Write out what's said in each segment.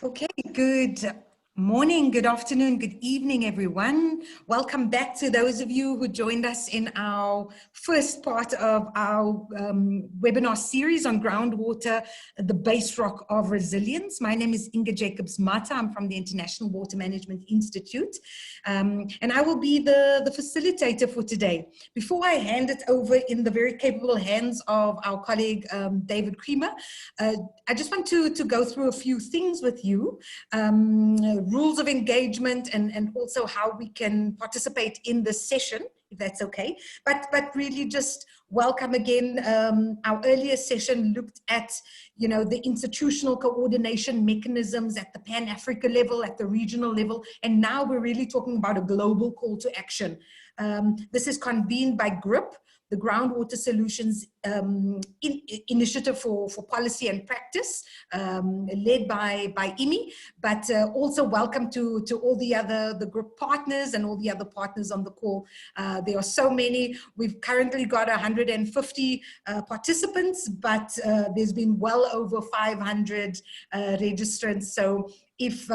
Okay, good morning, good afternoon, good evening, everyone. Welcome back to those of you who joined us in our first part of our webinar series on groundwater, the base rock of resilience. My name is Inga Jacobs-Mata. I'm from the International Water Management Institute, and I will be the facilitator for today. Before I hand it over in the very capable hands of our colleague, David Creamer, I just want to go through a few things with you. Rules of engagement and also how we can participate in this session, if that's okay. But really just welcome again. Our earlier session looked at, the institutional coordination mechanisms at the Pan-Africa level, at the regional level, and now we're really talking about a global call to action. This is convened by GRIPP, the Groundwater Solutions Initiative for Policy and Practice, led by IWMI, but also welcome to all the group partners and all the other partners on the call. There are so many. We've currently got 150 participants, but there's been well over 500 registrants. So if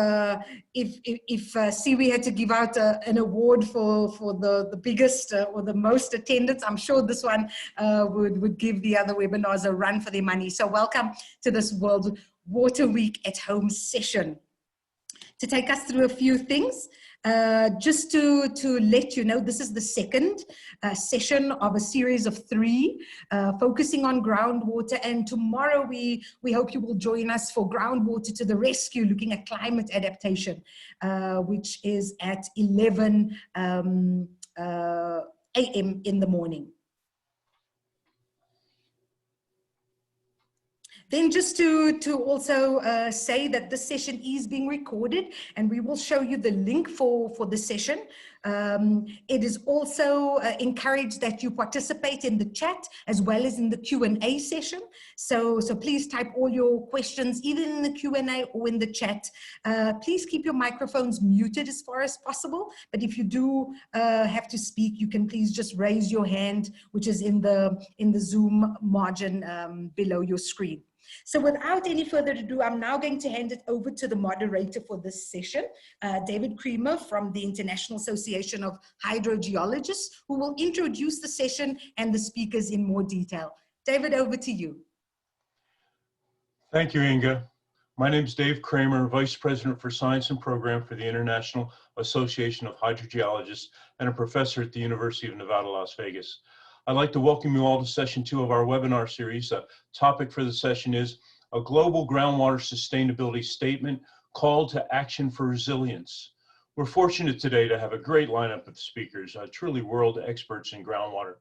SIWI had to give out an award for the biggest or the most attendance, I'm sure this one would give the other webinars a run for their money. So welcome to this World Water Week at Home session. To take us through a few things, just to let you know, this is the second session of a series of 3 focusing on groundwater, and tomorrow we hope you will join us for Groundwater to the Rescue, looking at climate adaptation, which is at 11 a.m. in the morning. Then just to also say that this session is being recorded, and we will show you the link for the session. It is also encouraged that you participate in the chat as well as in the Q&A session. So please type all your questions either in the Q&A or in the chat. Please keep your microphones muted as far as possible, but if you do have to speak, you can please just raise your hand, which is in the Zoom margin below your screen. So without any further ado, I'm now going to hand it over to the moderator for this session, David Creamer from the International Association of Hydrogeologists, who will introduce the session and the speakers in more detail. David, over to you. Thank you, Inga. My name is Dave Creamer, Vice President for Science and Program for the International Association of Hydrogeologists and a professor at the University of Nevada, Las Vegas. I'd like to welcome you all to session 2 of our webinar series. The topic for the session is a global groundwater sustainability statement, call to action for resilience. We're fortunate today to have a great lineup of speakers, truly world experts in groundwater.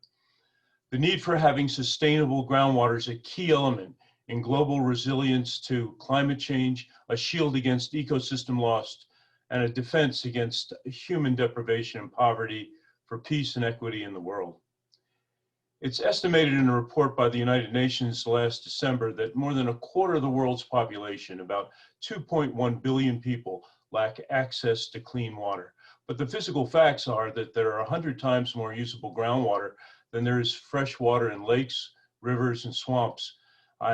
The need for having sustainable groundwater is a key element in global resilience to climate change, a shield against ecosystem loss, and a defense against human deprivation and poverty for peace and equity in the world. It's estimated in a report by the United Nations last December that more than a quarter of the world's population, about 2.1 billion people, lack access to clean water. But the physical facts are that there are 100 times more usable groundwater than there is fresh water in lakes, rivers, and swamps.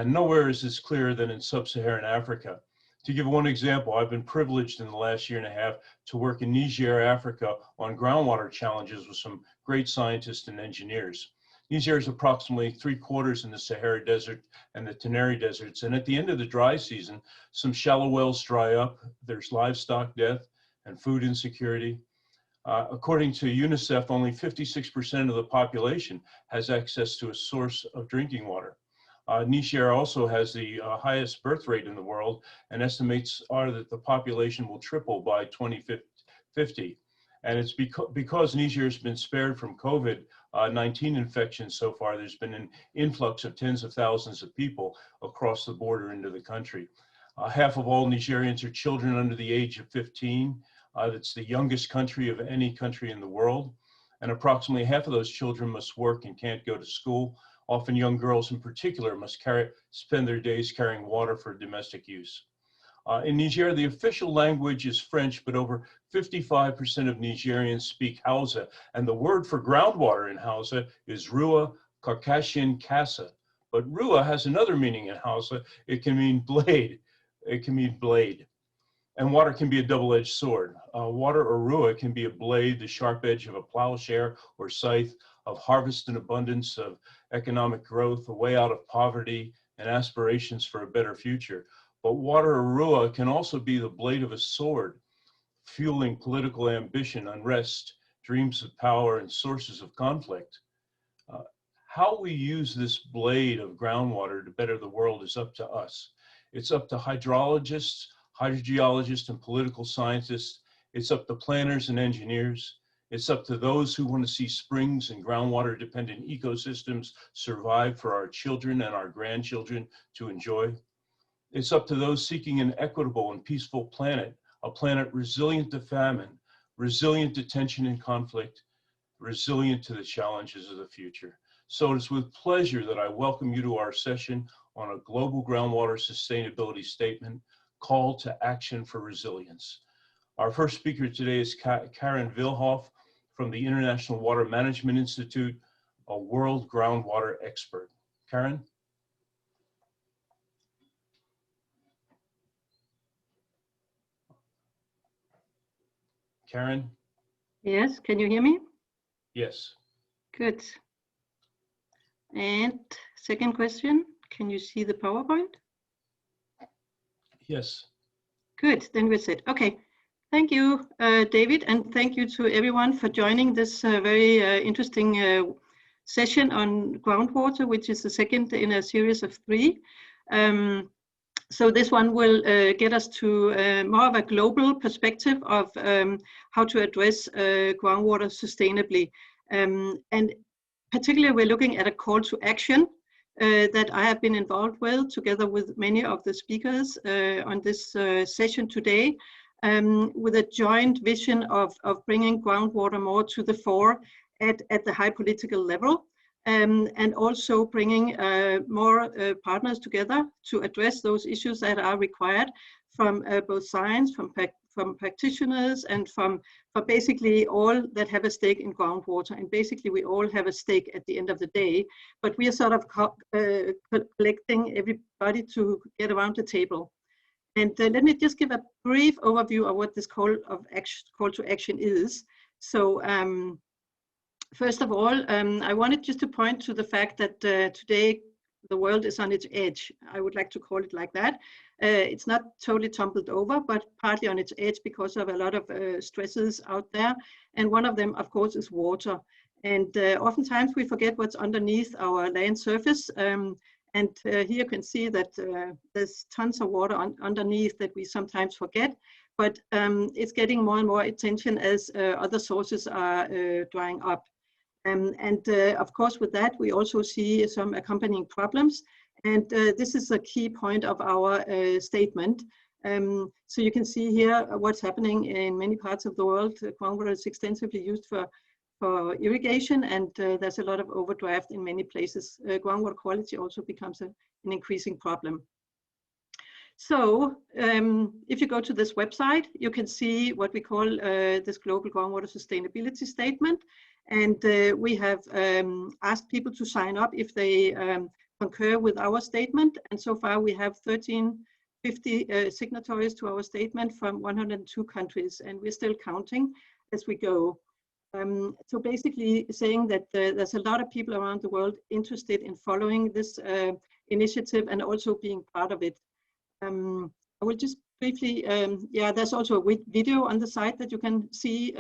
Nowhere is this clearer than in sub-Saharan Africa. To give one example, I've been privileged in the last year and a half to work in Niger, Africa on groundwater challenges with some great scientists and engineers. Niger is approximately 3/4 in the Sahara Desert and the Teneri Deserts, and at the end of the dry season, some shallow wells dry up, there's livestock death and food insecurity. According to UNICEF, only 56% of the population has access to a source of drinking water. Niger also has the highest birth rate in the world, and estimates are that the population will triple by 2050. And it's because Niger has been spared from COVID-19 infections so far, there's been an influx of tens of thousands of people across the border into the country. Half of all Nigerians are children under the age of 15. That's the youngest country of any country in the world. And approximately half of those children must work and can't go to school. Often young girls in particular must spend their days carrying water for domestic use. In Niger, the official language is French, but over 55% of Nigerians speak Hausa, and the word for groundwater in Hausa is Rua Karkashin Kasa. But Rua has another meaning in Hausa. It can mean blade. It can mean blade. And water can be a double-edged sword. Water or rua can be a blade, the sharp edge of a plowshare or scythe, of harvest and abundance, of economic growth, a way out of poverty, and aspirations for a better future. But water or rua can also be the blade of a sword, fueling political ambition, unrest, dreams of power, and sources of conflict. How we use this blade of groundwater to better the world is up to us. It's up to hydrologists, hydrogeologists, and political scientists. It's up to planners and engineers. It's up to those who want to see springs and groundwater-dependent ecosystems survive for our children and our grandchildren to enjoy. It's up to those seeking an equitable and peaceful planet, a planet resilient to famine, resilient to tension and conflict, resilient to the challenges of the future. So it is with pleasure that I welcome you to our session on a global groundwater sustainability statement, Call to Action for Resilience. Our first speaker today is Karen Vilhoff from the International Water Management Institute, a world groundwater expert. Karen? Karen? Yes, can you hear me? Yes. Good. And second question, can you see the PowerPoint? Yes. Good, then we're set. Okay, thank you, David, and thank you to everyone for joining this very interesting session on groundwater, which is the second in a series of 3. So this one will get us to more of a global perspective of how to address groundwater sustainably. And particularly, we're looking at a call to action that I have been involved with, together with many of the speakers on this session today, with a joint vision of bringing groundwater more to the fore at the high political level, and also bringing more partners together to address those issues that are required from both science, from practitioners, and from basically all that have a stake in groundwater. And basically we all have a stake at the end of the day, but we are sort of collecting everybody to get around the table. And let me just give a brief overview of what this call to action is. So first of all, I wanted just to point to the fact that today the world is on its edge. I would like to call it like that. It's not totally tumbled over, but partly on its edge because of a lot of stresses out there. And one of them, of course, is water. And oftentimes we forget what's underneath our land surface. And here you can see that there's tons of water underneath that we sometimes forget. But it's getting more and more attention as other sources are drying up. Of course, with that, we also see some accompanying problems. And this is a key point of our statement. So you can see here what's happening in many parts of the world. Groundwater is extensively used for irrigation, and there's a lot of overdraft in many places. Groundwater quality also becomes an increasing problem. So if you go to this website, you can see what we call this global groundwater sustainability statement. And we have asked people to sign up if they concur with our statement. And so far we have 1,350 signatories to our statement from 102 countries, and we're still counting as we go. So basically saying that there's a lot of people around the world interested in following this initiative and also being part of it. I will just briefly, there's also a video on the site that you can see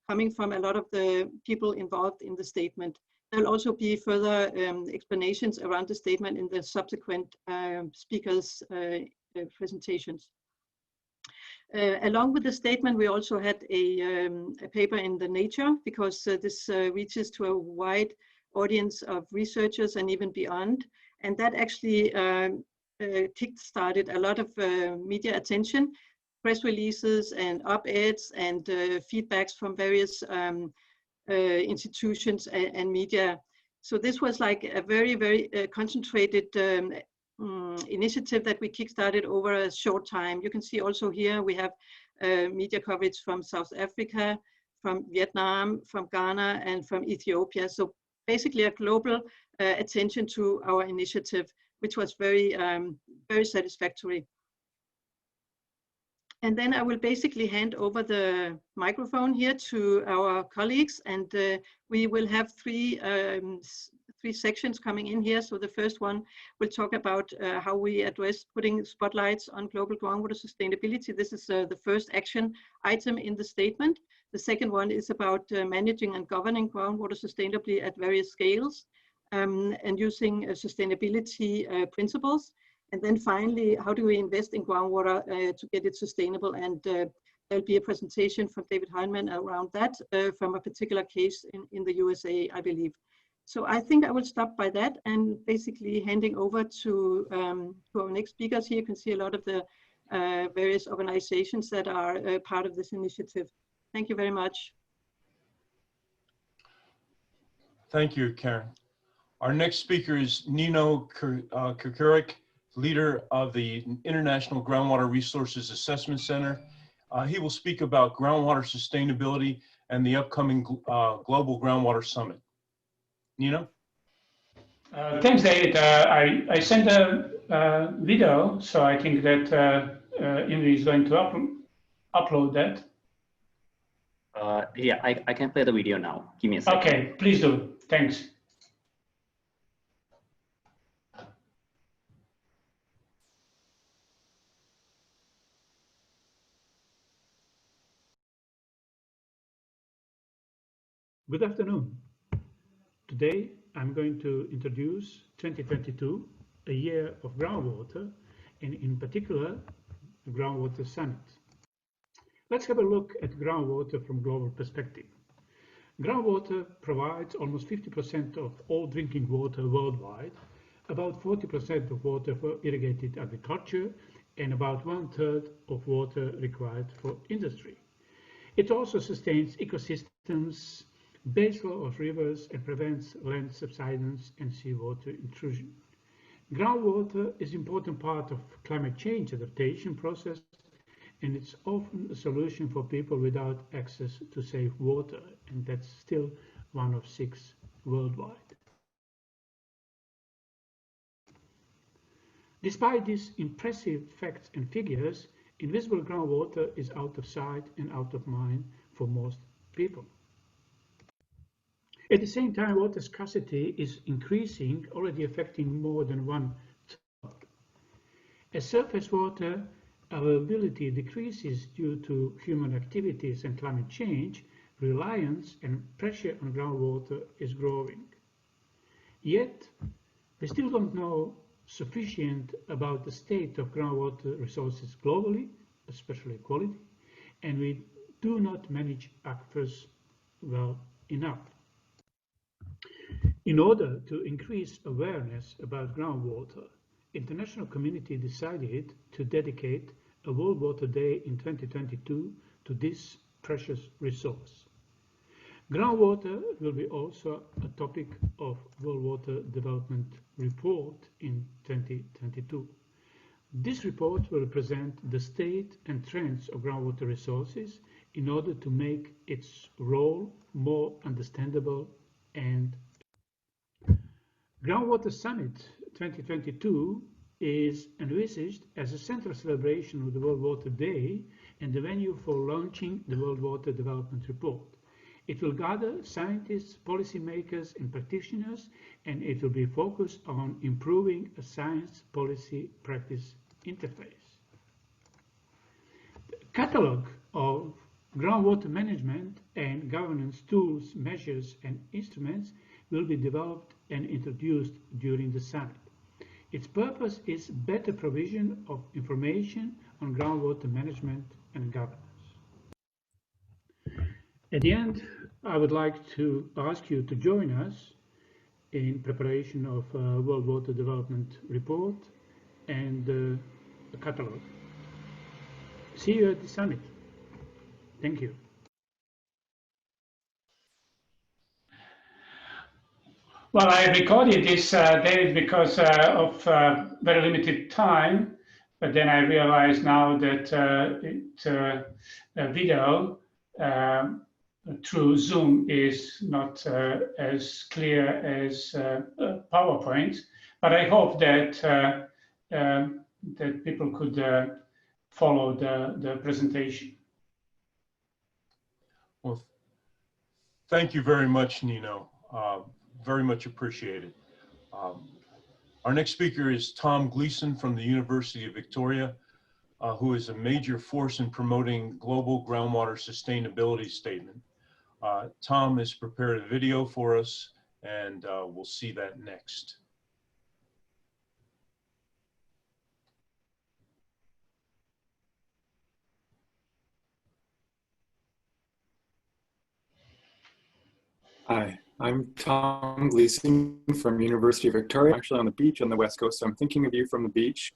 coming from a lot of the people involved in the statement. There'll also be further explanations around the statement in the subsequent speakers' presentations. Along with the statement, we also had a paper in the Nature, because this reaches to a wide audience of researchers and even beyond. And that actually kick-started a lot of media attention, press releases and op-eds and feedbacks from various institutions and media. So this was like a very, very concentrated initiative that we kickstarted over a short time. You can see also here we have media coverage from South Africa, from Vietnam, from Ghana, and from Ethiopia. So basically a global attention to our initiative, which was very, very satisfactory. And then I will basically hand over the microphone here to our colleagues, and we will have three sections coming in here. So the first one will talk about how we address putting spotlights on global groundwater sustainability. This is the first action item in the statement. The second one is about managing and governing groundwater sustainably at various scales and using sustainability principles. And then finally, how do we invest in groundwater to get it sustainable? And there'll be a presentation from David Heinemann around that from a particular case in the USA, I believe. So I think I will stop by that and basically handing over to our next speakers. Here you can see a lot of the various organizations that are part of this initiative. Thank you very much. Thank you, Karen. Our next speaker is Nino Kukurik, leader of the International Groundwater Resources Assessment Center. He will speak about groundwater sustainability and the upcoming Global Groundwater Summit. Nino? Thanks, David. I sent a video, so I think that Ingrid is going to upload that. Yeah, I can play the video now. Give me a second. Okay, please do. Thanks. Good afternoon. Today, I'm going to introduce 2022, a year of groundwater, and in particular, the Groundwater Summit. Let's have a look at groundwater from global perspective. Groundwater provides almost 50% of all drinking water worldwide, about 40% of water for irrigated agriculture, and about 1/3 of water required for industry. It also sustains ecosystems, baseflow of rivers, and prevents land subsidence and seawater intrusion. Groundwater is an important part of climate change adaptation process, and it's often a solution for people without access to safe water, and that's still 1 of 6 worldwide. Despite these impressive facts and figures, invisible groundwater is out of sight and out of mind for most people. At the same time, water scarcity is increasing, already affecting more than 1/3. As surface water availability decreases due to human activities and climate change, reliance and pressure on groundwater is growing. Yet, we still don't know sufficient about the state of groundwater resources globally, especially quality, and we do not manage aquifers well enough. In order to increase awareness about groundwater, international community decided to dedicate a World Water Day in 2022 to this precious resource. Groundwater will be also a topic of World Water Development Report in 2022. This report will present the state and trends of groundwater resources in order to make its role more understandable and Groundwater Summit 2022 is envisaged as a central celebration of the World Water Day and the venue for launching the World Water Development Report. It will gather scientists, policymakers, and practitioners, and it will be focused on improving a science-policy-practice interface. The catalog of groundwater management and governance tools, measures, and instruments will be developed and introduced during the summit. Its purpose is better provision of information on groundwater management and governance. At the end, I would like to ask you to join us in preparation of a World Water Development Report and a catalog. See you at the summit. Thank you. Well, I recorded this, David, because of very limited time, but then I realized now that video through Zoom is not as clear as PowerPoint, but I hope that that people could follow the presentation. Well, thank you very much, Nino. Very much appreciated. Our next speaker is Tom Gleason from the University of Victoria, who is a major force in promoting global groundwater sustainability statement. Tom has prepared a video for us, and we'll see that next. Hi, I'm Tom Gleason from University of Victoria, actually on the beach on the West Coast, so I'm thinking of you from the beach.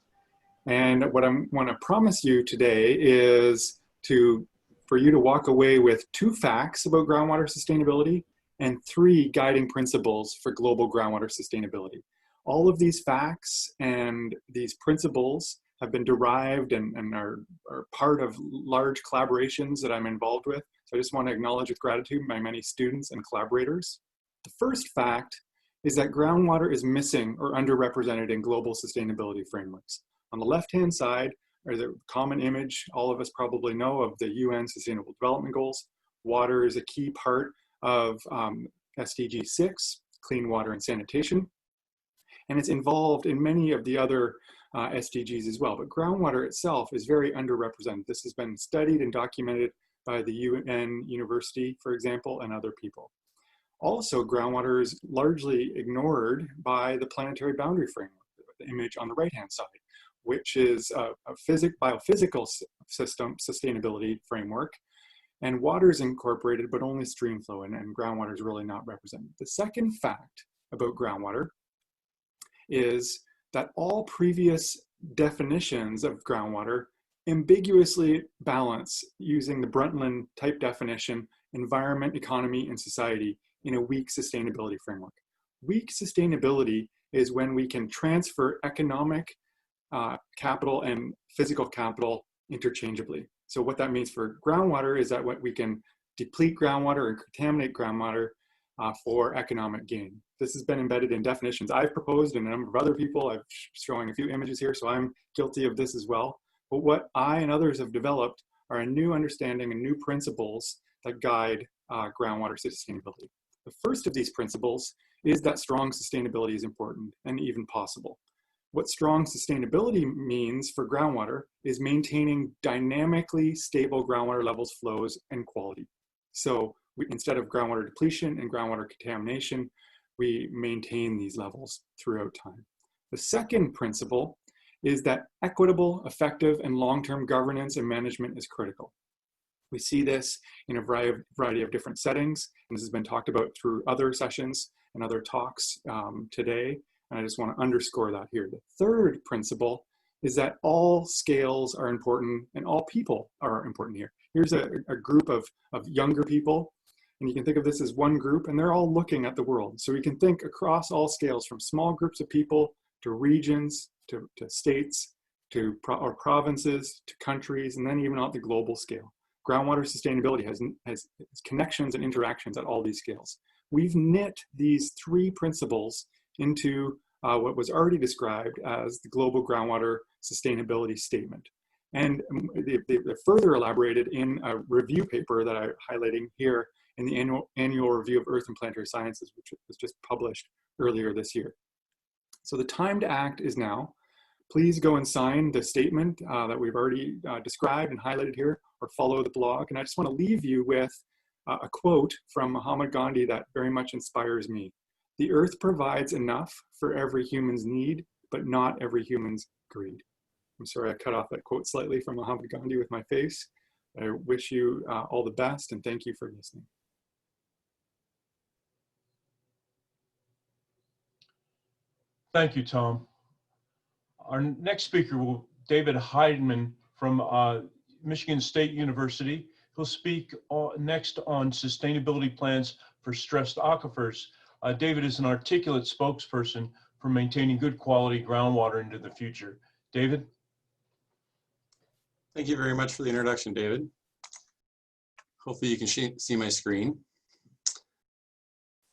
And what I want to promise you today is for you to walk away with 2 facts about groundwater sustainability and 3 guiding principles for global groundwater sustainability. All of these facts and these principles have been derived and are part of large collaborations that I'm involved with. So I just want to acknowledge with gratitude my many students and collaborators. The first fact is that groundwater is missing or underrepresented in global sustainability frameworks. On the left-hand side are the common image all of us probably know of the UN Sustainable Development Goals. Water is a key part of SDG 6, clean water and sanitation. And it's involved in many of the other SDGs as well. But groundwater itself is very underrepresented. This has been studied and documented by the UN University, for example, and other people. Also, groundwater is largely ignored by the planetary boundary framework, the image on the right-hand side, which is a biophysical system sustainability framework. And water is incorporated, but only stream flow, and groundwater is really not represented. The second fact about groundwater is that all previous definitions of groundwater ambiguously balance using the Brundtland type definition, environment, economy, and society in a weak sustainability framework. Weak sustainability is when we can transfer economic capital and physical capital interchangeably. So what that means for groundwater is that we can deplete groundwater and contaminate groundwater for economic gain. This has been embedded in definitions I've proposed and a number of other people. I'm showing a few images here, so I'm guilty of this as well. But what I and others have developed are a new understanding and new principles that guide groundwater sustainability. The first of these principles is that strong sustainability is important and even possible. What strong sustainability means for groundwater is maintaining dynamically stable groundwater levels, flows, and quality. So instead of groundwater depletion and groundwater contamination, we maintain these levels throughout time. The second principle is that equitable, effective, and long-term governance and management is critical. We see this in a variety of different settings, and this has been talked about through other sessions and other talks today, and I just want to underscore that here. The third principle is that all scales are important and all people are important here. Here's a group of younger people, and you can think of this as one group, and they're all looking at the world. So we can think across all scales, from small groups of people to regions, to states, to provinces, to countries, and then even at the global scale. Groundwater sustainability has connections and interactions at all these scales. We've knit these 3 principles into what was already described as the Global Groundwater Sustainability Statement. And they're further elaborated in a review paper that I'm highlighting here in the annual review of Earth and Planetary Sciences, which was just published earlier this year. So the time to act is now. Please go and sign the statement that we've already described and highlighted here, or follow the blog. And I just want to leave you with a quote from Mahatma Gandhi that very much inspires me. "The earth provides enough for every human's need, but not every human's greed." I'm sorry I cut off that quote slightly from Mahatma Gandhi with my face. I wish you all the best, and thank you for listening. Thank you, Tom. Our next speaker will David Heidemann from Michigan State University. He'll speak next on sustainability plans for stressed aquifers. David is an articulate spokesperson for maintaining good quality groundwater into the future. David? Thank you very much for the introduction, David. Hopefully you can see my screen.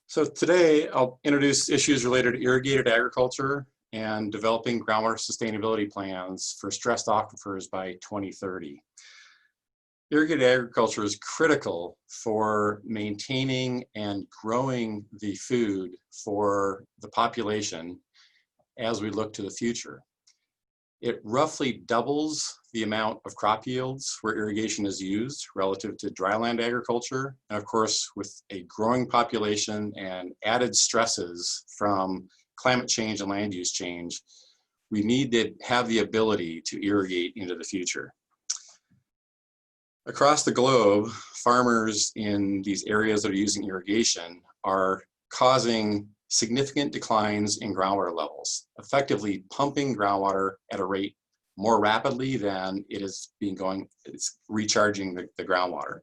So today I'll introduce issues related to irrigated agriculture and developing groundwater sustainability plans for stressed aquifers by 2030. Irrigated agriculture is critical for maintaining and growing the food for the population as we look to the future. It roughly doubles the amount of crop yields where irrigation is used relative to dryland agriculture. And of course, with a growing population and added stresses from climate change and land use change, we need to have the ability to irrigate into the future. Across the globe, farmers in these areas that are using irrigation are causing significant declines in groundwater levels, effectively pumping groundwater at a rate more rapidly than it is it's recharging the groundwater.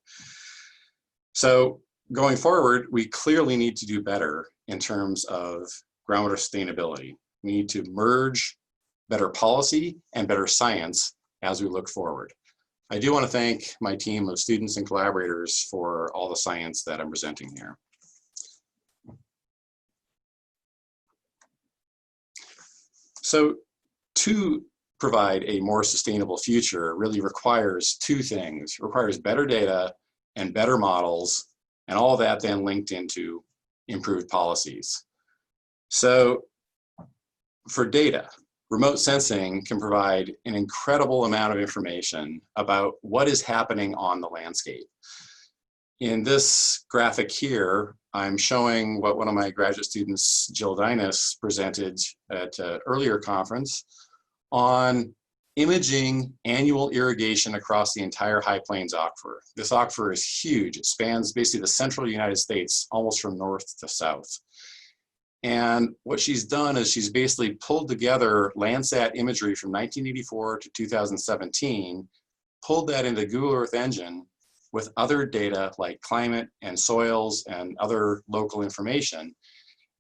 So going forward, we clearly need to do better in terms of groundwater sustainability. We need to merge better policy and better science as we look forward. I do want to thank my team of students and collaborators for all the science that I'm presenting here. So to provide a more sustainable future really requires two things. It requires better data and better models, and all of that then linked into improved policies. So for data, remote sensing can provide an incredible amount of information about what is happening on the landscape. In this graphic here, I'm showing what one of my graduate students, Jill Dinas, presented at an earlier conference on imaging annual irrigation across the entire High Plains aquifer. This aquifer is huge. It spans basically the central United States, almost from north to south. And what she's done is she's basically pulled together Landsat imagery from 1984 to 2017, pulled that into Google Earth Engine with other data like climate and soils and other local information.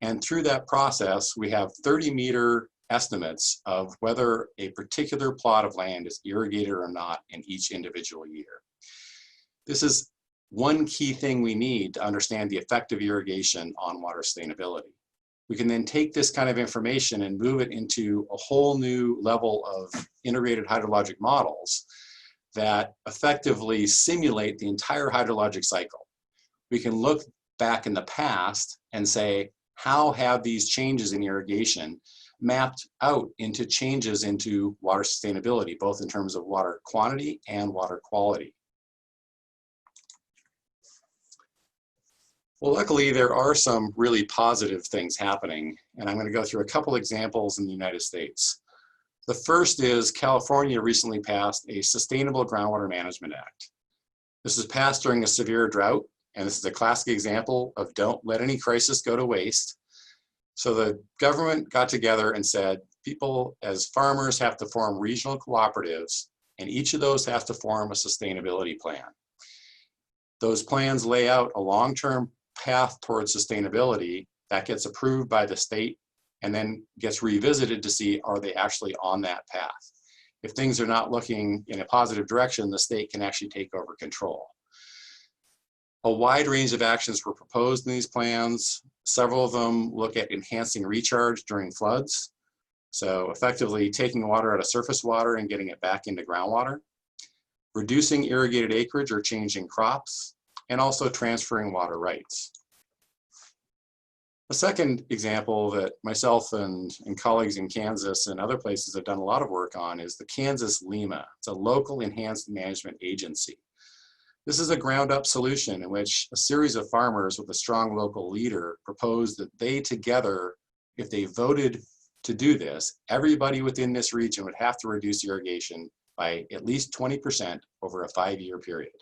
And through that process, we have 30-meter estimates of whether a particular plot of land is irrigated or not in each individual year. This is one key thing we need to understand the effect of irrigation on water sustainability. We can then take this kind of information and move it into a whole new level of integrated hydrologic models that effectively simulate the entire hydrologic cycle. We can look back in the past and say, how have these changes in irrigation mapped out into changes into water sustainability, both in terms of water quantity and water quality? Well, luckily, there are some really positive things happening, and I'm going to go through a couple examples in the United States. The first is California recently passed a Sustainable Groundwater Management Act. This was passed during a severe drought, and this is a classic example of don't let any crisis go to waste. So the government got together and said, people as farmers have to form regional cooperatives, and each of those has to form a sustainability plan. Those plans lay out a long-term path towards sustainability that gets approved by the state and then gets revisited to see, are they actually on that path? If things are not looking in a positive direction, the state can actually take over control. A wide range of actions were proposed in these plans. Several of them look at enhancing recharge during floods. So effectively taking water out of surface water and getting it back into groundwater, reducing irrigated acreage or changing crops, and also transferring water rights. A second example that myself and colleagues in Kansas and other places have done a lot of work on is the Kansas LEMA. It's a local enhanced management agency. This is a ground-up solution in which a series of farmers with a strong local leader proposed that they together, if they voted to do this, everybody within this region would have to reduce irrigation by at least 20% over a 5-year period.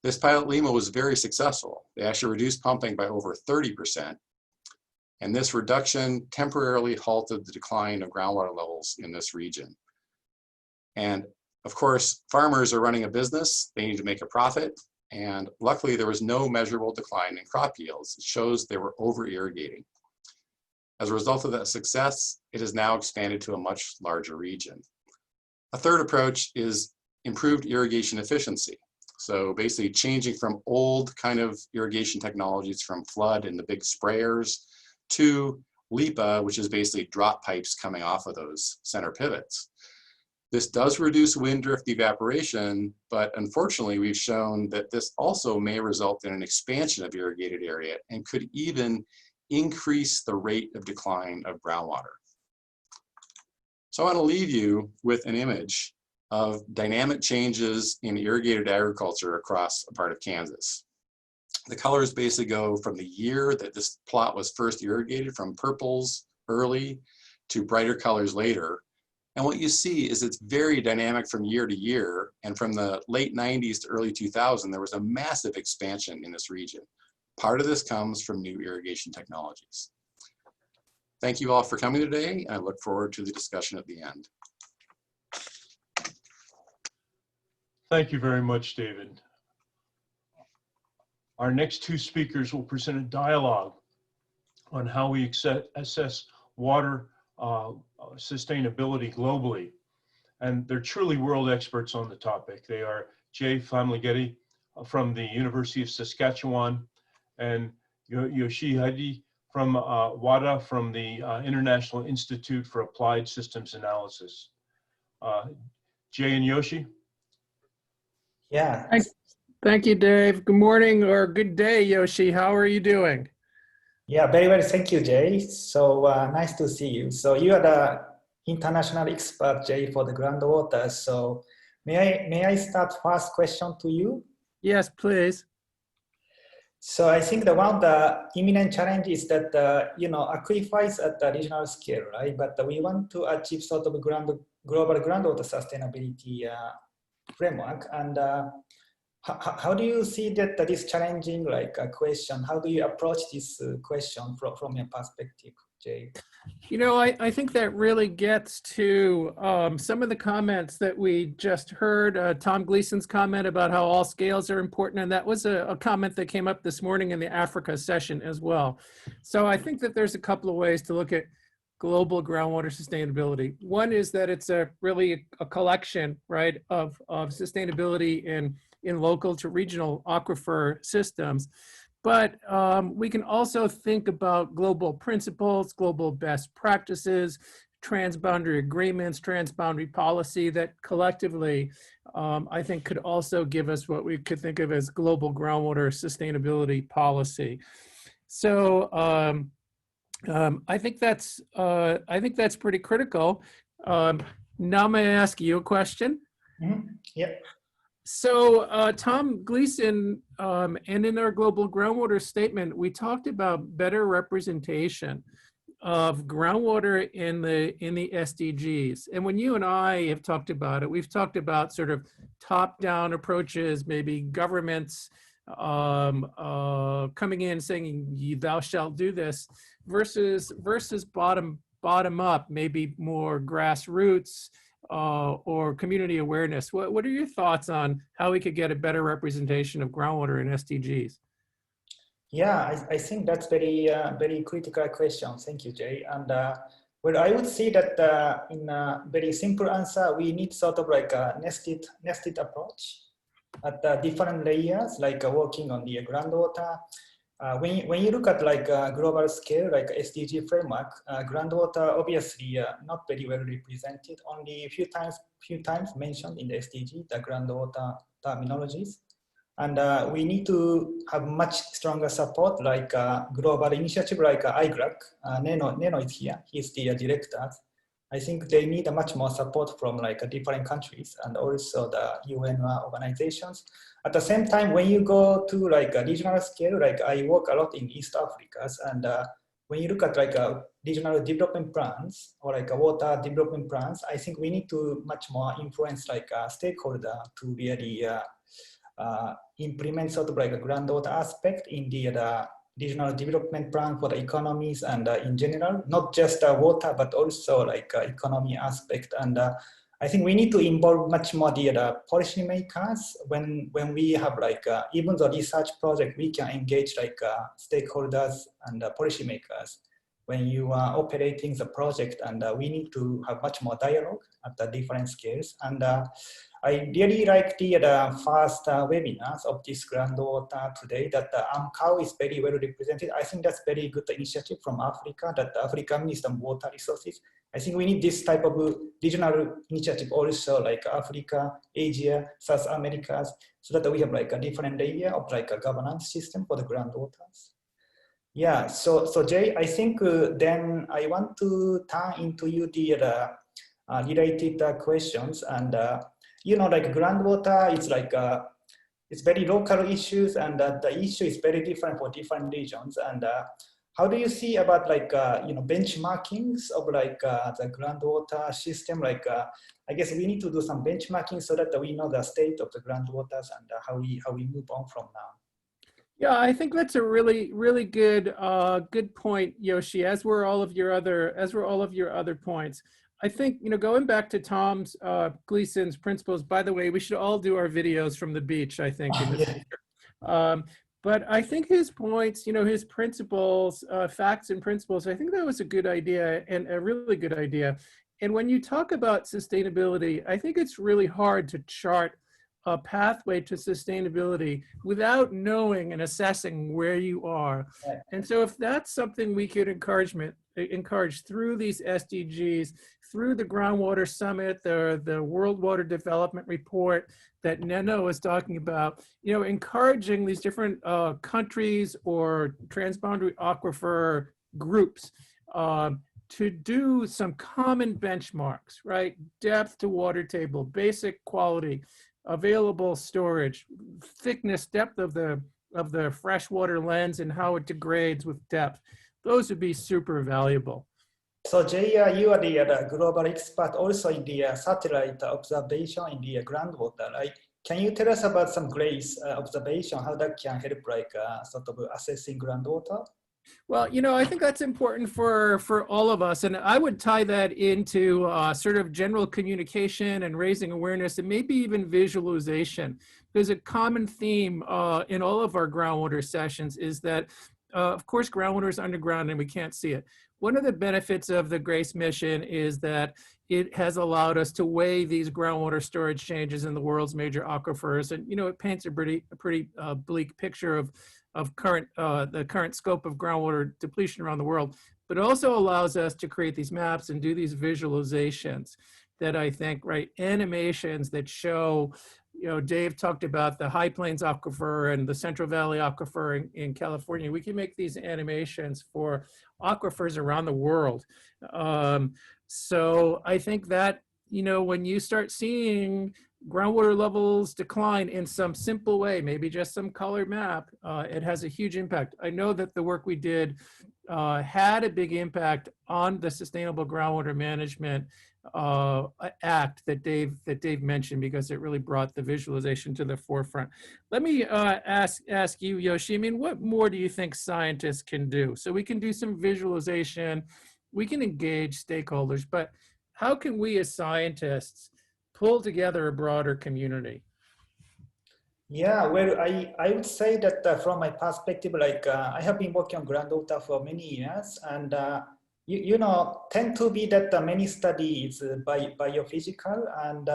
This pilot LEMA was very successful. They actually reduced pumping by over 30%, and this reduction temporarily halted the decline of groundwater levels in this region. And of course, farmers are running a business, they need to make a profit, and luckily there was no measurable decline in crop yields. It shows they were over-irrigating. As a result of that success, it has now expanded to a much larger region. A third approach is improved irrigation efficiency. So basically changing from old kind of irrigation technologies from flood and the big sprayers to LIPA, which is basically drop pipes coming off of those center pivots. This does reduce wind drift evaporation, but unfortunately we've shown that this also may result in an expansion of irrigated area and could even increase the rate of decline of groundwater. So I want to leave you with an image of dynamic changes in irrigated agriculture across a part of Kansas. The colors basically go from the year that this plot was first irrigated, from purples early to brighter colors later. And what you see is it's very dynamic from year to year. And from the late 90s to early 2000, there was a massive expansion in this region. Part of this comes from new irrigation technologies. Thank you all for coming today. I look forward to the discussion at the end. Thank you very much, David. Our next two speakers will present a dialogue on how we assess water sustainability globally. And they're truly world experts on the topic. They are Jay Famligeti from the University of Saskatchewan and Yoshihide from WADA from the International Institute for Applied Systems Analysis. Jay and Yoshi? Yeah. Thank you, Dave. Good morning or good day, Yoshi. How are you doing? Yeah, very well. Thank you, Jay. So nice to see you. So you are the international expert, Jay, for the groundwater. So may I start first question to you? Yes, please. So I think one of the imminent challenge is that, aquifers at the regional scale, right? But we want to achieve sort of global groundwater sustainability framework. And how do you see that this challenging question? How do you approach this question from your perspective, Jay? You know, I think that really gets to some of the comments that we just heard. Tom Gleason's comment about how all scales are important, and that was a comment that came up this morning in the Africa session as well. So I think that there's a couple of ways to look at global groundwater sustainability. One is that it's really a collection, right, of sustainability in local to regional aquifer systems. But we can also think about global principles, global best practices, transboundary agreements, transboundary policy that collectively, I think could also give us what we could think of as global groundwater sustainability policy. So I think that's pretty critical. Now may I ask you a question? Mm-hmm. Yep. So Tom Gleason, and in our global groundwater statement, we talked about better representation of groundwater in the SDGs. And when you and I have talked about it, we've talked about sort of top-down approaches, maybe governments coming in saying, thou shalt do this, versus bottom up, maybe more grassroots, or community awareness. What are your thoughts on how we could get a better representation of groundwater in SDGs? Yeah, I think that's very critical question. Thank you, Jay. And well, I would say that in a very simple answer, we need sort of like a nested approach at different layers, like working on the groundwater. When you look at like a global scale, like SDG framework, groundwater obviously not very well represented. Only a few times mentioned in the SDG, the groundwater terminologies. And we need to have much stronger support, like global initiative like IGRAC. Neno is here, he's the director. I think they need a much more support from like different countries and also the UNWA organizations. At the same time, when you go to like a regional scale, like I work a lot in East Africa, and when you look at like regional development plans or like water development plans, I think we need to much more influence like a stakeholder to really implement sort of like a groundwater aspect in the regional development plan for the economies and in general, not just water, but also like economy aspect. And I think we need to involve much more the policymakers when we have like, even the research project, we can engage like stakeholders and policymakers when you are operating the project, and we need to have much more dialogue at the different scales. And I really like the first webinars of this groundwater today, that AMCOW is very well represented. I think that's very good initiative from Africa, that the Africa Ministry of Water Resources. I think we need this type of regional initiative also, like Africa, Asia, South America, so that we have like a different layer of like a governance system for the groundwaters. Yeah, so Jay, I think then I want to turn into you the related questions. And you know, like groundwater is like it's very local issues, and the issue is very different for different regions. And how do you see about like you know, benchmarkings of like the groundwater system? Like I guess we need to do some benchmarking so that we know the state of the groundwaters and how we move on from now. Yeah, I think that's a really, really good good point, Yoshi. As were all of your other points. I think, you know, going back to Tom's Gleason's principles. By the way, we should all do our videos from the beach, I think, in the future. But I think his points, you know, his principles, facts and principles, I think that was a good idea, and a really good idea. And when you talk about sustainability, I think it's really hard to chart a pathway to sustainability without knowing and assessing where you are. And so if that's something we could encourage through these SDGs, through the Groundwater Summit, the World Water Development Report that Neno was talking about, you know, encouraging these different countries or transboundary aquifer groups to do some common benchmarks, right? Depth to water table, basic quality, available storage, thickness, depth of the freshwater lens, and how it degrades with depth. Those would be super valuable. So Jay, you are the global expert also in the satellite observation in the groundwater. Like, can you tell us about some GRACE observation, how that can help like sort of assessing groundwater? Well, you know, I think that's important for all of us. And I would tie that into sort of general communication and raising awareness, and maybe even visualization. There's a common theme in all of our groundwater sessions is that, of course, groundwater is underground and we can't see it. One of the benefits of the GRACE mission is that it has allowed us to weigh these groundwater storage changes in the world's major aquifers. And, you know, it paints a pretty bleak picture of the current scope of groundwater depletion around the world, but also allows us to create these maps and do these visualizations that I think, right, animations that show, you know, Dave talked about the High Plains Aquifer and the Central Valley Aquifer in California. We can make these animations for aquifers around the world. So I think that, you know, when you start seeing groundwater levels decline in some simple way, maybe just some color map, it has a huge impact. I know that the work we did had a big impact on the Sustainable Groundwater Management Act that Dave mentioned, because it really brought the visualization to the forefront. Let me ask you, Yoshi, I mean, what more do you think scientists can do? So we can do some visualization, we can engage stakeholders, but how can we as scientists pull together a broader community? Yeah, well, I would say that from my perspective, like I have been working on groundwater for many years, and you know, tend to be that many studies biophysical, and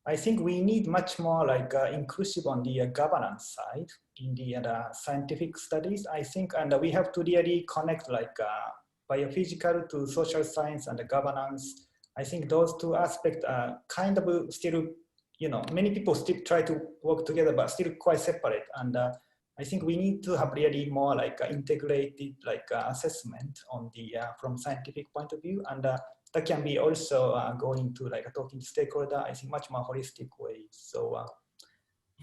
I think we need much more like inclusive on the governance side in the scientific studies, I think, and we have to really connect like biophysical to social science and the governance. I think those two aspects are kind of still, you know, many people still try to work together, but still quite separate. And I think we need to have really more like integrated like assessment on the from scientific point of view, and that can be also going to like talking to stakeholder, I think much more holistic way. So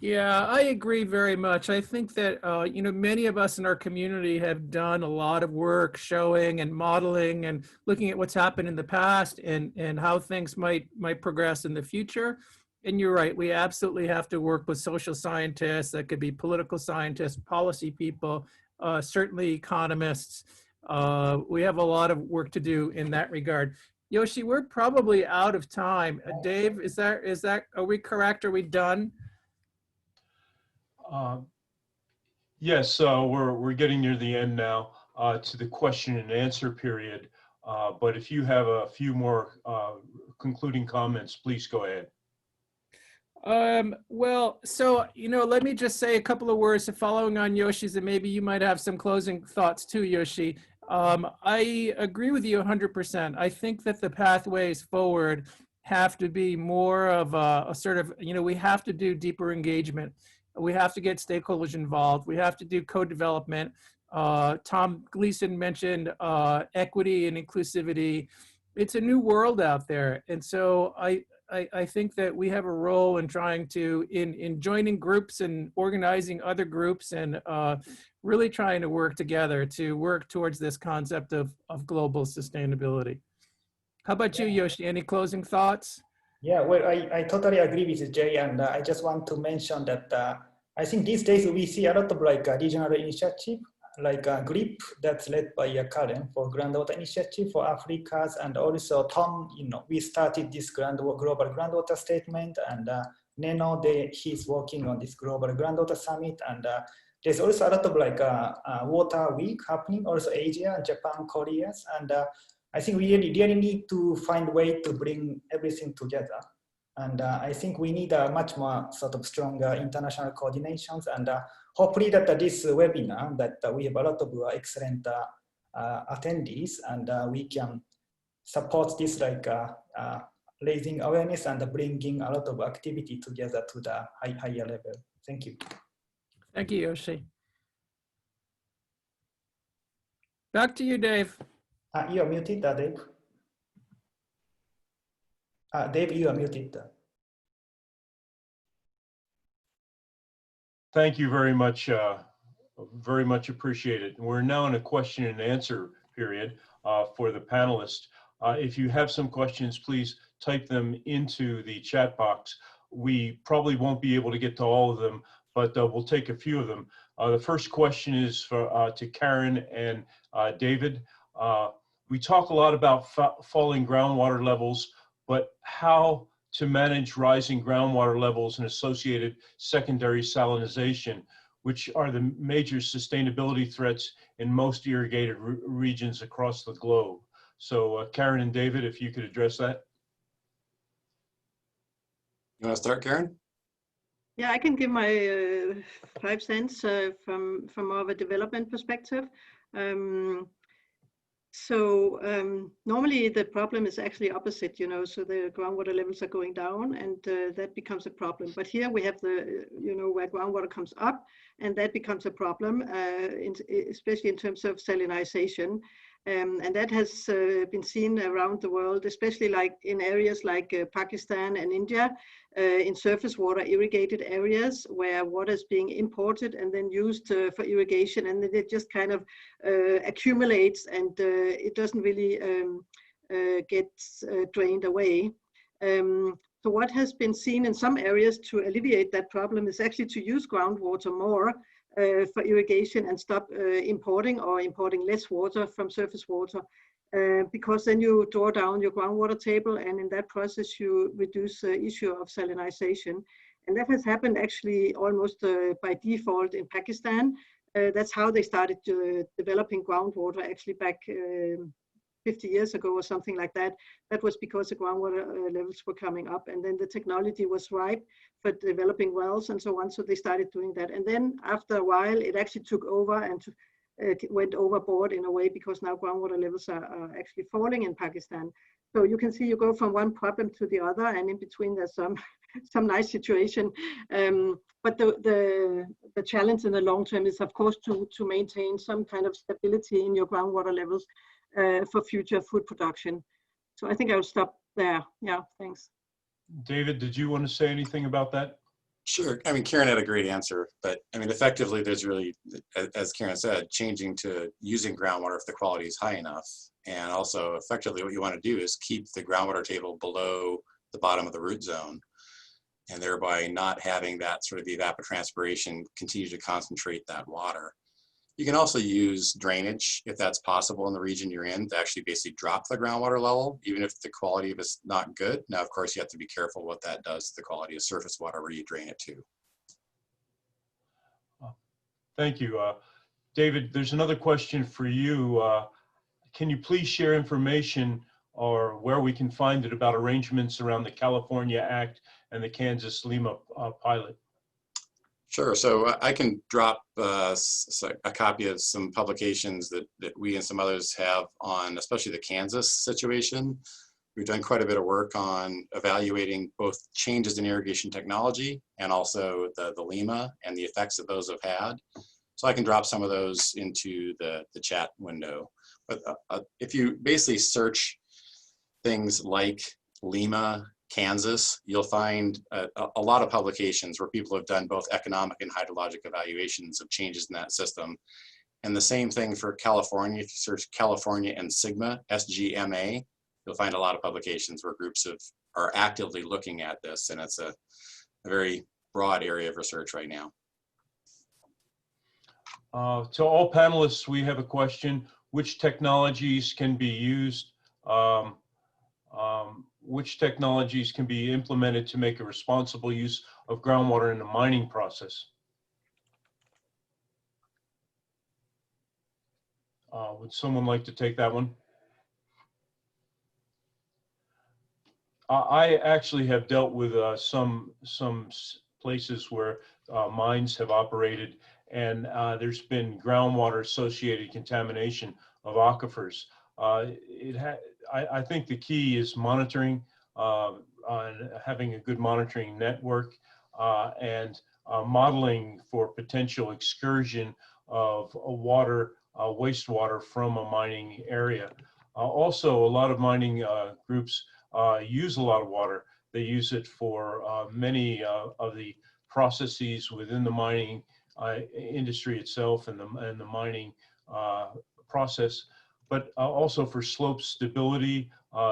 yeah, I agree very much. I think that, you know, many of us in our community have done a lot of work showing and modeling and looking at what's happened in the past and how things might progress in the future. And you're right, we absolutely have to work with social scientists. That could be political scientists, policy people, certainly economists. We have a lot of work to do in that regard. Yoshi, we're probably out of time. Dave, is that, are we correct? Are we done? Yes, we're getting near the end now. to the question and answer period. But if you have a few more concluding comments, please go ahead. Well, so, let me just say a couple of words following on Yoshi's, and maybe you might have some closing thoughts too, Yoshi. I agree with you 100%. I think that the pathways forward have to be more of a sort of, we have to do deeper engagement. We have to get stakeholders involved. We have to do co-development. Tom Gleason mentioned equity and inclusivity. It's a new world out there. And so I think that we have a role in trying to, in joining groups and organizing other groups and really trying to work together to work towards this concept of global sustainability. How about you, Yoshi? Any closing thoughts? Yeah, well, I totally agree with Jay, and I just want to mention that I think these days we see a lot of regional initiative, like GRIPP, that's led by Karen for Groundwater Initiative for Africas, and also Tom, we started this global groundwater statement, and Neno, he's working on this global groundwater summit, and there's also a lot of water week happening, also Asia, Japan, Korea, and I think we really need to find a way to bring everything together. And I think we need a much more sort of stronger international coordinations, and hopefully that this webinar, that we have a lot of excellent attendees, and we can support this raising awareness and bringing a lot of activity together to the higher level. Thank you. Thank you, Yoshi. Back to you, Dave. You are muted, Dave. Dave, you are muted. Thank you very much appreciated. We're now in a question and answer period for the panelists. If you have some questions, please type them into the chat box. We probably won't be able to get to all of them, but we'll take a few of them. The first question is to Karen and David. We talk a lot about falling groundwater levels, but how to manage rising groundwater levels and associated secondary salinization, which are the major sustainability threats in most irrigated regions across the globe. So Karen and David, if you could address that. You want to start, Karen? Yeah, I can give my 5 cents from more of a development perspective. Normally the problem is actually opposite, so the groundwater levels are going down, and that becomes a problem. But here we have the, where groundwater comes up, and that becomes a problem, especially in terms of salinization. And that has been seen around the world, especially like in areas like Pakistan and India, in surface water irrigated areas where water is being imported and then used for irrigation, and then it just kind of accumulates, and it doesn't really get drained away. So what has been seen in some areas to alleviate that problem is actually to use groundwater more for irrigation and stop importing less water from surface water, because then you draw down your groundwater table, and in that process you reduce the issue of salinization. And that has happened actually almost by default in Pakistan. That's how they started developing groundwater actually back 50 years ago or something like that. That was because the groundwater levels were coming up, and then the technology was ripe for developing wells and so on, so they started doing that. And then after a while it actually took over and it went overboard in a way, because now groundwater levels are actually falling in Pakistan. So you can see you go from one problem to the other, and in between there's some nice situation. But the challenge in the long term is of course to maintain some kind of stability in your groundwater levels for future food production. So I think I'll stop there. Yeah, thanks. David, did you want to say anything about that? Sure. I mean, Karen had a great answer, but I mean, effectively, there's really, as Karen said, changing to using groundwater if the quality is high enough. And also, effectively, what you want to do is keep the groundwater table below the bottom of the root zone, and thereby not having that sort of evapotranspiration continue to concentrate that water. You can also use drainage, if that's possible in the region you're in, to actually basically drop the groundwater level, even if the quality of it's not good. Now, of course, you have to be careful what that does to the quality of surface water where you drain it to. Thank you. David, there's another question for you. Can you please share information or where we can find it about arrangements around the California Act and the Kansas Lima pilot? Sure. So I can drop a copy of some publications that we and some others have on, especially the Kansas situation. We've done quite a bit of work on evaluating both changes in irrigation technology and also the Lima and the effects that those have had. So I can drop some of those into the chat window. But if you basically search things like Lima, Kansas, you'll find a lot of publications where people have done both economic and hydrologic evaluations of changes in that system. And the same thing for California. If you search California and SGMA, SGMA, you'll find a lot of publications where groups are actively looking at this, and it's a very broad area of research right now. To all panelists, we have a question. Which technologies can be used? Which technologies can be implemented to make a responsible use of groundwater in the mining process? Would someone like to take that one? I actually have dealt with some places where mines have operated, and there's been groundwater associated contamination of aquifers. I think the key is monitoring, on having a good monitoring network, and modeling for potential excursion of wastewater from a mining area. Also, a lot of mining groups use a lot of water. They use it for many of the processes within the mining industry itself and the mining process, but also for slope stability.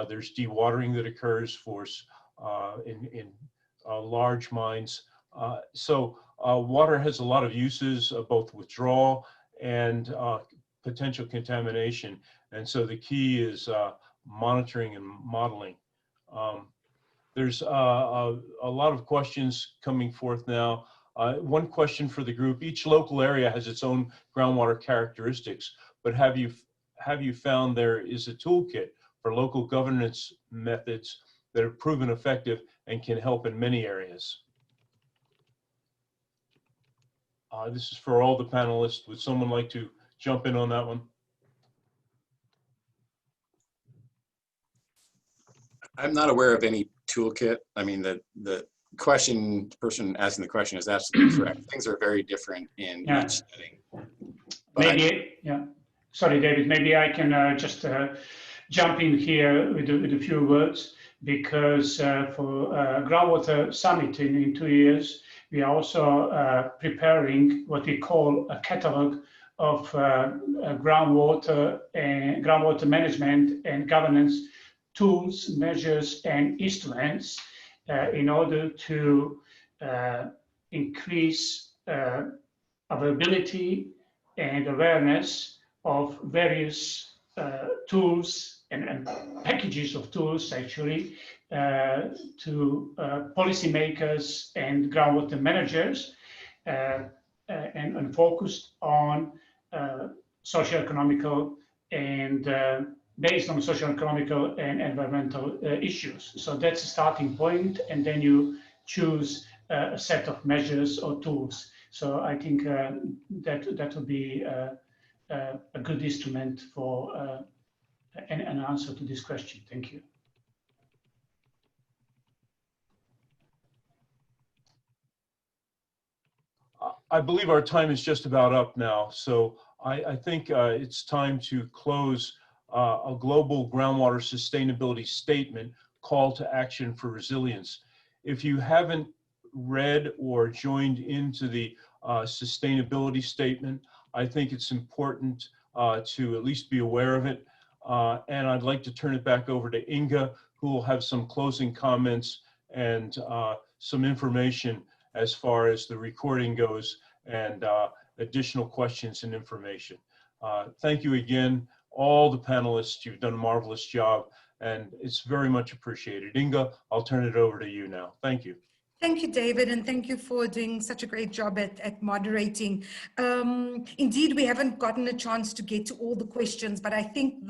There's dewatering that occurs for in large mines. So water has a lot of uses, both withdrawal and potential contamination. And so the key is monitoring and modeling. There's a lot of questions coming forth now. One question for the group: each local area has its own groundwater characteristics, but have you found there is a toolkit for local governance methods that have proven effective and can help in many areas? This is for all the panelists. Would someone like to jump in on that one? I'm not aware of any toolkit. I mean, the person asking the question is absolutely correct. Things are very different in each setting. But sorry, David, maybe I can just jump in here with a few words, because for Groundwater Summit in 2 years, we are also preparing what we call a catalog of groundwater management and governance tools, measures, and instruments in order to increase availability and awareness of various tools and packages of tools, actually, to policymakers and groundwater managers, and focused on socio-economical and based on socio-economical and environmental issues. So that's a starting point, and then you choose a set of measures or tools. So I think that would be a good instrument for an answer to this question. Thank you. I believe our time is just about up now, so I think it's time to close a global groundwater sustainability statement, call to action for resilience. If you haven't read or joined into the sustainability statement, I think it's important to at least be aware of it. And I'd like to turn it back over to Inga, who will have some closing comments and some information as far as the recording goes, and additional questions and information. Thank you again, all the panelists. You've done a marvelous job, and it's very much appreciated. Inga, I'll turn it over to you now. Thank you. Thank you, David, and thank you for doing such a great job at moderating. Indeed, we haven't gotten a chance to get to all the questions, but I think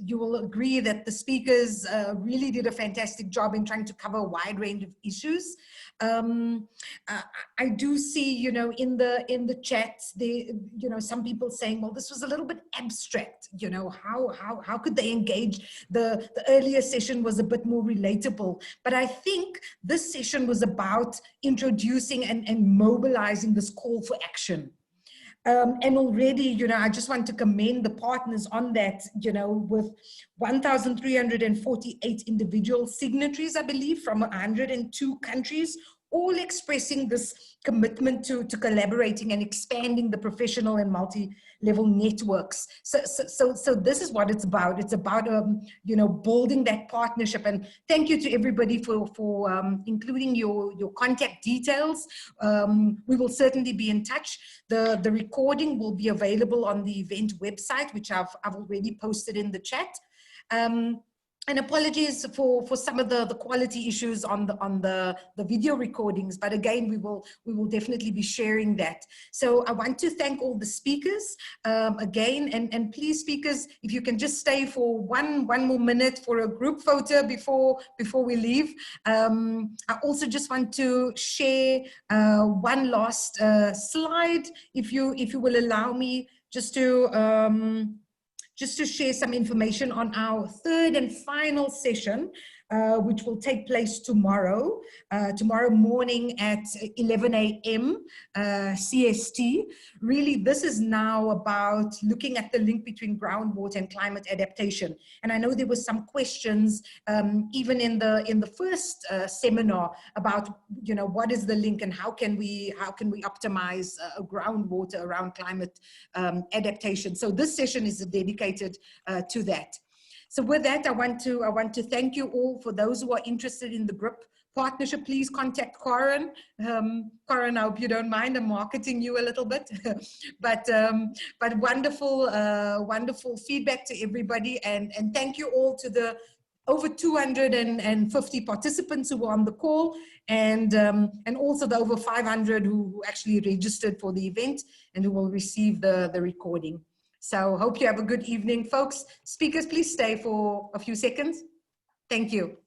you will agree that the speakers really did a fantastic job in trying to cover a wide range of issues. I do see, you know, in the chat, you know, some people saying, well, this was a little bit abstract. You know, how could they engage? The earlier session was a bit more relatable, but I think this session was about introducing and mobilizing this call for action. And already, you know, I just want to commend the partners on that, you know, with 1,348 individual signatories, I believe, from 102 countries, all expressing this commitment to collaborating and expanding the professional and multi-level networks. So this is what it's about. It's about, you know, building that partnership. And thank you to everybody for including your contact details. We will certainly be in touch. The recording will be available on the event website, which I've already posted in the chat. And apologies for some of the quality issues on the video recordings, but again, we will definitely be sharing that. So I want to thank all the speakers again, and please, speakers, if you can just stay for one more minute for a group photo before we leave. I also just want to share one last slide, if you will allow me, just to share some information on our third and final session, which will take place tomorrow morning at 11 a.m. CST. Really, this is now about looking at the link between groundwater and climate adaptation. And I know there were some questions even in the first seminar about, you know, what is the link and how can we optimize groundwater around climate adaptation. So this session is dedicated to that. So with that, I want to thank you all. For those who are interested in the GRIPP partnership, please contact Corin. Corin, I hope you don't mind, I'm marketing you a little bit, but wonderful, wonderful feedback to everybody, and thank you all to the over 250 participants who were on the call, and also the over 500 who actually registered for the event and who will receive the recording. So hope you have a good evening, folks. Speakers, please stay for a few seconds. Thank you.